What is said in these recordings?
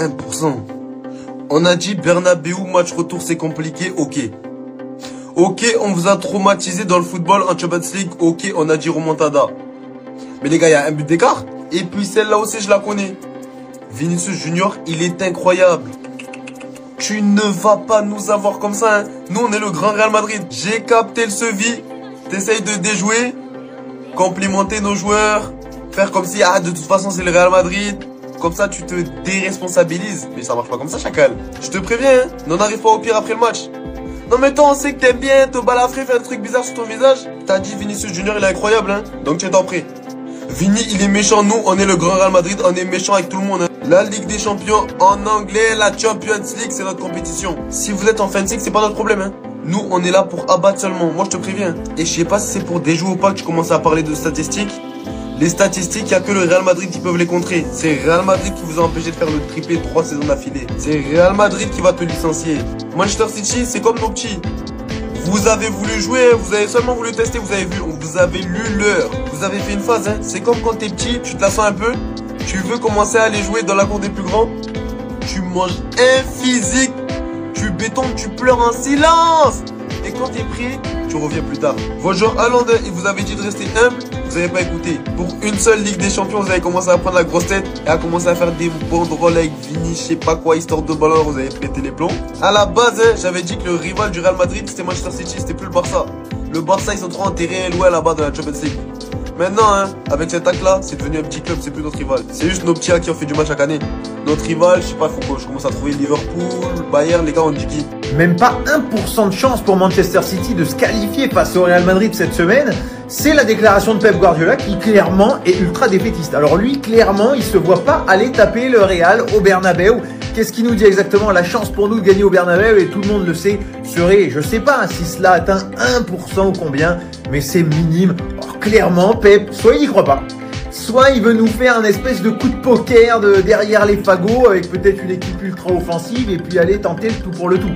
1%. On a dit Bernabéu, match retour c'est compliqué, ok. Ok, on vous a traumatisé dans le football en Champions League, ok, on a dit remontada. Mais les gars, il y a un but d'écart. Et puis celle-là aussi, je la connais. Vinicius Junior, il est incroyable. Tu ne vas pas nous avoir comme ça, hein. Nous, on est le grand Real Madrid. J'ai capté le sevi. T'essayes de déjouer, complimenter nos joueurs, faire comme si, de toute façon, c'est le Real Madrid. Comme ça, tu te déresponsabilises. Mais ça marche pas comme ça, chacal. Je te préviens, hein. N'en arrive pas au pire après le match. Non mais toi, on sait que t'aimes bien te balafrer, faire un truc bizarre sur ton visage. T'as dit Vinicius Junior, il est incroyable, hein. Donc tu es en prêt. Vini, il est méchant. Nous, on est le grand Real Madrid. On est méchant avec tout le monde, hein. La Ligue des Champions, en anglais, la Champions League, c'est notre compétition. Si vous êtes en fin de cycle, c'est pas notre problème, hein. Nous, on est là pour abattre seulement. Moi, je te préviens. Et je sais pas si c'est pour déjouer ou pas que tu commences à parler de statistiques. Les statistiques, il n'y a que le Real Madrid qui peuvent les contrer. C'est Real Madrid qui vous a empêché de faire le triplé 3 saisons d'affilée. C'est Real Madrid qui va te licencier. Manchester City, c'est comme nos petits. Vous avez voulu jouer, vous avez seulement voulu tester, vous avez vu, vous avez lu l'heure. Vous avez fait une phase, hein. C'est comme quand t'es petit, tu te la sens un peu. Tu veux commencer à aller jouer dans la cour des plus grands. Tu manges un physique. Tu bétonnes, tu pleures en silence. Et quand t'es prêt, tu reviens plus tard. Votre joueur hollandais, il vous avait dit de rester humble. Vous n'avez pas écouté. Pour une seule Ligue des Champions, vous avez commencé à prendre la grosse tête et à commencer à faire des banderoles avec Vini, je sais pas quoi, histoire de ballon. Vous avez pété les plombs. À la base, hein, j'avais dit que le rival du Real Madrid, c'était Manchester City, c'était plus le Barça. Le Barça, ils sont trop enterrés loin là-bas dans la Champions League. Maintenant, hein, avec cet acte-là, c'est devenu un petit club, c'est plus notre rival. C'est juste nos petits qui ont fait du match chaque année. Notre rival, je sais pas, faut que je commence à trouver Liverpool, Bayern, les gars, on dit qui? Même pas 1% de chance pour Manchester City de se qualifier face au Real Madrid cette semaine. C'est la déclaration de Pep Guardiola qui clairement est ultra défaitiste. Alors lui, clairement, il se voit pas aller taper le Real au Bernabéu. Qu'est-ce qu'il nous dit exactement? La chance pour nous de gagner au Bernabéu, et tout le monde le sait, serait, je sais pas si cela atteint 1% ou combien, mais c'est minime. Alors clairement, Pep, soit il n'y croit pas, soit il veut nous faire un espèce de coup de poker de derrière les fagots avec peut-être une équipe ultra offensive et puis aller tenter le tout pour le tout.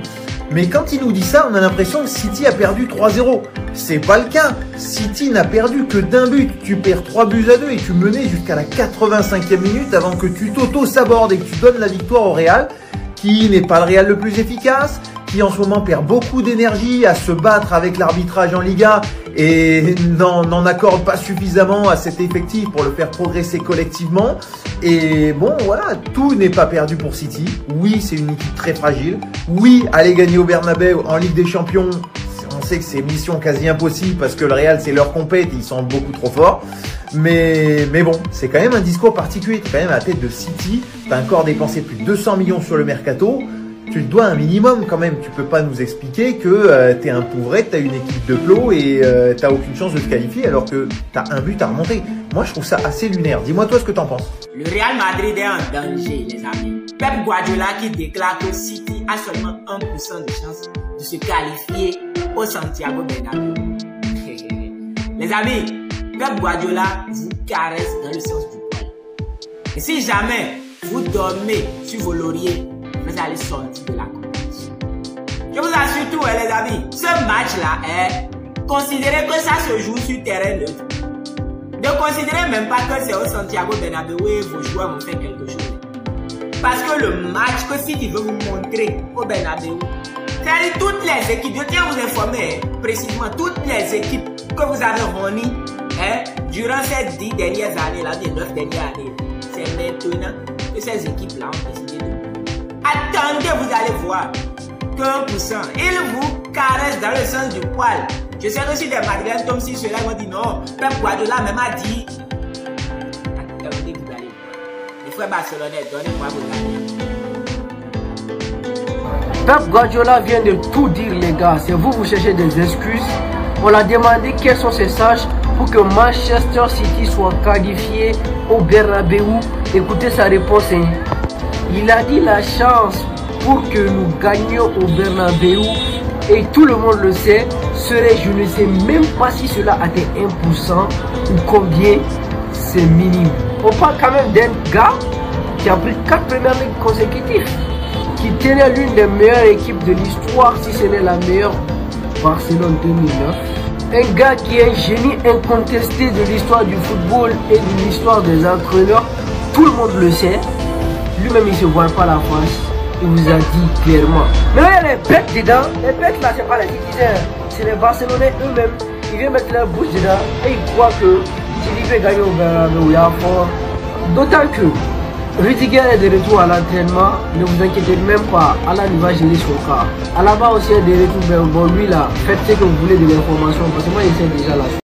Mais quand il nous dit ça, on a l'impression que City a perdu 3-0. C'est pas le cas. City n'a perdu que d'un but. Tu perds 3-2 et tu menais jusqu'à la 85e minute avant que tu t'auto-sabordes et que tu donnes la victoire au Real, qui n'est pas le Real le plus efficace, qui en ce moment perd beaucoup d'énergie à se battre avec l'arbitrage en Liga et n'en accorde pas suffisamment à cet effectif pour le faire progresser collectivement. Et bon, voilà, tout n'est pas perdu pour City. Oui, c'est une équipe très fragile. Oui, aller gagner au Bernabéu en Ligue des Champions, on sait que c'est mission quasi impossible parce que le Real, c'est leur compète, ils sont beaucoup trop forts. Mais bon, c'est quand même un discours particulier. Tu es quand même à la tête de City, tu as encore dépensé plus de 200 millions sur le mercato. Tu te dois un minimum quand même. Tu peux pas nous expliquer que t'es un pauvrette, t'as une équipe de plots et t'as aucune chance de te qualifier alors que t'as un but à remonter. Moi, je trouve ça assez lunaire. Dis-moi toi ce que t'en penses. Le Real Madrid est en danger, les amis. Pep Guardiola qui déclare que City a seulement 1% de chance de se qualifier au Santiago Bernabéu. Les amis, Pep Guardiola vous caresse dans le sens du poil. Et si jamais vous dormez sur vos lauriers, vous allez sortir de la compétition. Je vous assure tout, les amis, ce match-là, considérez que ça se joue sur terrain neutre. Ne considérez même pas que c'est au Santiago Bernabéu et vos joueurs vont faire quelque chose. Parce que le match que City veut vous montrer au Bernabéu, c'est-à-dire toutes les équipes, je tiens à vous informer précisément, toutes les équipes que vous avez réunies durant ces 10 dernières années, là, des 9 dernières années, c'est maintenant que ces équipes-là ont décidé de... Attendez, vous allez voir que 1%, il vous caresse dans le sens du poil. Je sais que si des Madrilènes comme si ceux-là vont dire non, Pep Guardiola même a dit. Attendez, vous allez voir. Les frères barcelonais, donnez-moi vos amis. Pep Guardiola vient de tout dire, les gars. C'est vous cherchez des excuses. On a demandé quels sont ces sages pour que Manchester City soit qualifié au Bernabéu. Écoutez sa réponse. Il a dit la chance pour que nous gagnions au Bernabéu, et tout le monde le sait, serait, je ne sais même pas si cela atteint 1% ou combien, c'est minime. On parle quand même d'un gars qui a pris 4 premières ligues consécutives, qui tenait l'une des meilleures équipes de l'histoire, si ce n'est la meilleure, Barcelone 2009. Un gars qui est un génie incontesté de l'histoire du football et de l'histoire des entraîneurs, tout le monde le sait. lui-même il ne se voit pas la face. Il vous a dit clairement. Maintenant il y a les bêtes dedans. Les bêtes là, c'est pas les Titulaires, c'est les Barcelonais eux-mêmes. Ils viennent mettre leur bouche dedans et ils croient que City peut gagner au Bernabéu. D'autant que Rudiger est de retour à l'entraînement. Ne vous inquiétez même pas, Alan va gérer son cas. Alaba aussi est de retour. Bon lui là, faites ce que vous voulez de l'information parce que moi il sait déjà la chose.